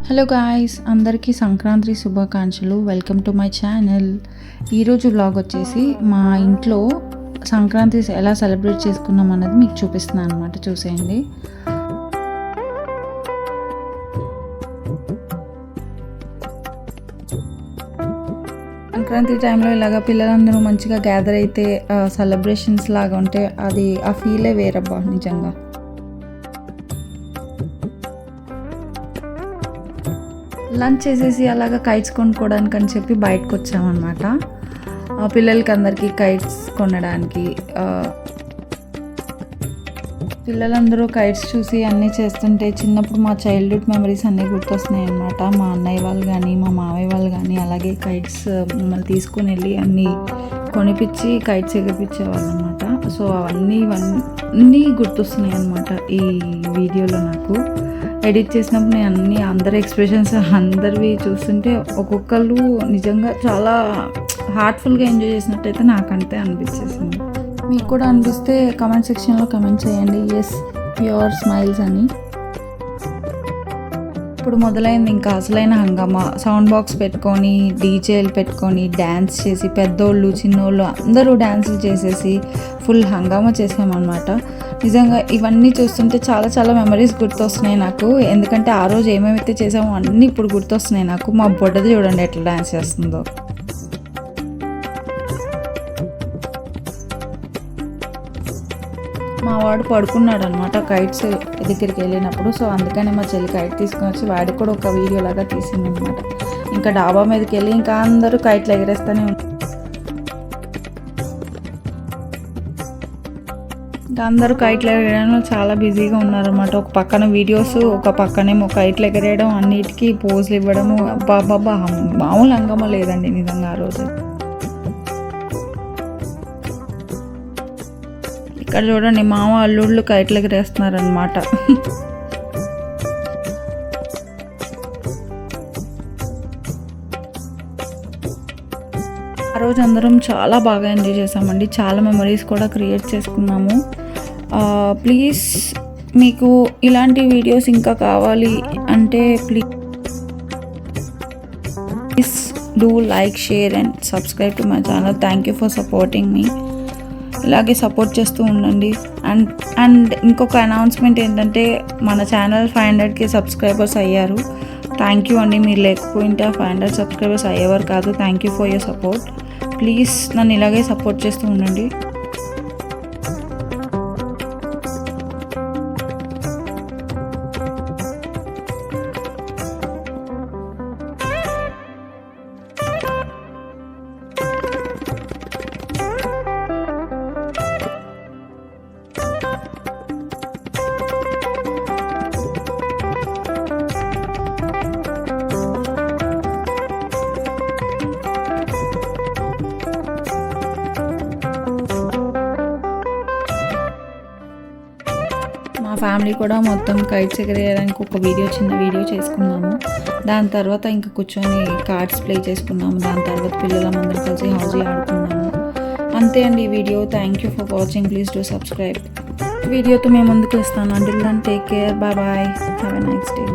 Hello guys, అందరికీ సంక్రాంతి శుభాకాంక్షలు. Welcome to my channel. ఈరోజు వ్లాగ్ వచ్చేసి మా ఇంట్లో సంక్రాంతి ఎలా సెలబ్రేట్ చేసుకున్నాం అన్నది మీకు చూపిస్తున్నాను అనమాట. చూసేయండి. సంక్రాంతి టైంలో ఇలాగ పిల్లలందరూ మంచిగా గ్యాదర్ అయితే సెలబ్రేషన్స్ లాగా ఉంటే అది ఆ ఫీలే వేరబ్బా నిజంగా. లంచ్ చేసేసి అలాగా కైట్స్ కొనుక్కోవడానికి అని చెప్పి బయటకు వచ్చామన్నమాట. పిల్లలకి అందరికీ కైట్స్ కొనడానికి. పిల్లలందరూ కైట్స్ చూసి అన్నీ చేస్తుంటే చిన్నప్పుడు మా చైల్డ్హుడ్ మెమరీస్ అన్నీ గుర్తొస్తున్నాయి అన్నమాట. మా అన్నయ్య వాళ్ళు కానీ మా మామయ్య వాళ్ళు కానీ అలాగే కైట్స్ మమ్మల్ని తీసుకుని వెళ్ళి అన్నీ కొనిపించి కైట్స్ ఎగిరిపించేవాళ్ళు అనమాట. సో అవన్నీ గుర్తొస్తున్నాయి అన్నమాట ఈ వీడియోలో. నాకు ఎడిట్ చేసినప్పుడు నేను అందరి ఎక్స్ప్రెషన్స్ అందరివి చూస్తుంటే ఒక్కొక్కళ్ళు నిజంగా చాలా హార్ట్ఫుల్గా ఎంజాయ్ చేసినట్టయితే నాకంతే అనిపించేసింది. మీకు కూడా అనిపిస్తే కమెంట్ సెక్షన్లో కమెంట్ చేయండి ఎస్ ప్యూర్ స్మైల్స్ అని. ఇప్పుడు మొదలైంది ఇంకా అసలైన హంగామా. సౌండ్ బాక్స్ పెట్టుకొని డీజేలు పెట్టుకొని డ్యాన్స్ చేసి పెద్దోళ్ళు చిన్నోళ్ళు అందరూ డ్యాన్సులు చేసేసి ఫుల్ హంగామా చేసామన్నమాట. నిజంగా ఇవన్నీ చూస్తుంటే చాలా చాలా మెమరీస్ గుర్తొస్తున్నాయి నాకు. ఎందుకంటే ఆ రోజు ఏమేమైతే చేసామో అన్నీ ఇప్పుడు గుర్తొస్తున్నాయి నాకు. మా బొడ్డది చూడండి ఎట్లా డ్యాన్స్ చేస్తుందో. మా వాడు పడుకున్నాడు అనమాట కైట్స్ దగ్గరికి వెళ్ళినప్పుడు. సో అందుకని మా చెల్లి కైట్ తీసుకొని వచ్చి వాడికి కూడా ఒక వీడియో లాగా తీసింది అనమాట. ఇంకా డాబా మీదకి వెళ్ళి ఇంకా అందరూ కైట్లు ఎగరేస్తూనే ఉంటారు. ఇంకా అందరూ కైట్లు ఎగరేయడంలో చాలా బిజీగా ఉన్నారన్నమాట. ఒక పక్కన వీడియోస్, ఒక పక్కనేమో కైట్లు ఎగరేయడం, అన్నిటికీ పోజులు ఇవ్వడము. బాబా మామూలు హంగామా లేదండి నిజంగా ఆ రోజు. ఇక్కడ చూడండి మామ అల్లుళ్ళు కైట్లు ఎగరేస్తున్నారనమాట. ఆ రోజు అందరం చాలా బాగా ఎంజాయ్ చేసామండి. చాలా మెమరీస్ కూడా క్రియేట్ చేసుకున్నాము. ప్లీజ్ మీకు ఇలాంటి వీడియోస్ ఇంకా కావాలి అంటే please do like, share and subscribe to my channel. Thank you for supporting me. ఇలాగే సపోర్ట్ చేస్తూ ఉండండి. అండ్ ఇంకొక అనౌన్స్మెంట్ ఏంటంటే మన ఛానల్ 500K సబ్స్క్రైబర్స్ అయ్యారు. థ్యాంక్ యూ అండి. మీరు లేకపోయింటే 500 సబ్స్క్రైబర్స్ అయ్యేవారు కాదు. Thank you for your support. Please నన్ను ఇలాగే సపోర్ట్ చేస్తూ ఉండండి. మా ఫ్యామిలీ కూడా మొత్తం కైట్స్ ఎగరేయడానికి ఒక చిన్న వీడియో చేసుకున్నాము. దాని తర్వాత ఇంకా కూర్చొని కార్డ్స్ ప్లే చేసుకున్నాము. దాని తర్వాత పిల్లలందరం కలిసి హౌజీ ఆడుకున్నాము. అంతే అండి ఈ వీడియో. Thank you for watching. Please do subscribe. వీడియోతో మేము ముందుకు వస్తాను. Until then take care. Bye bye. Have a nice day.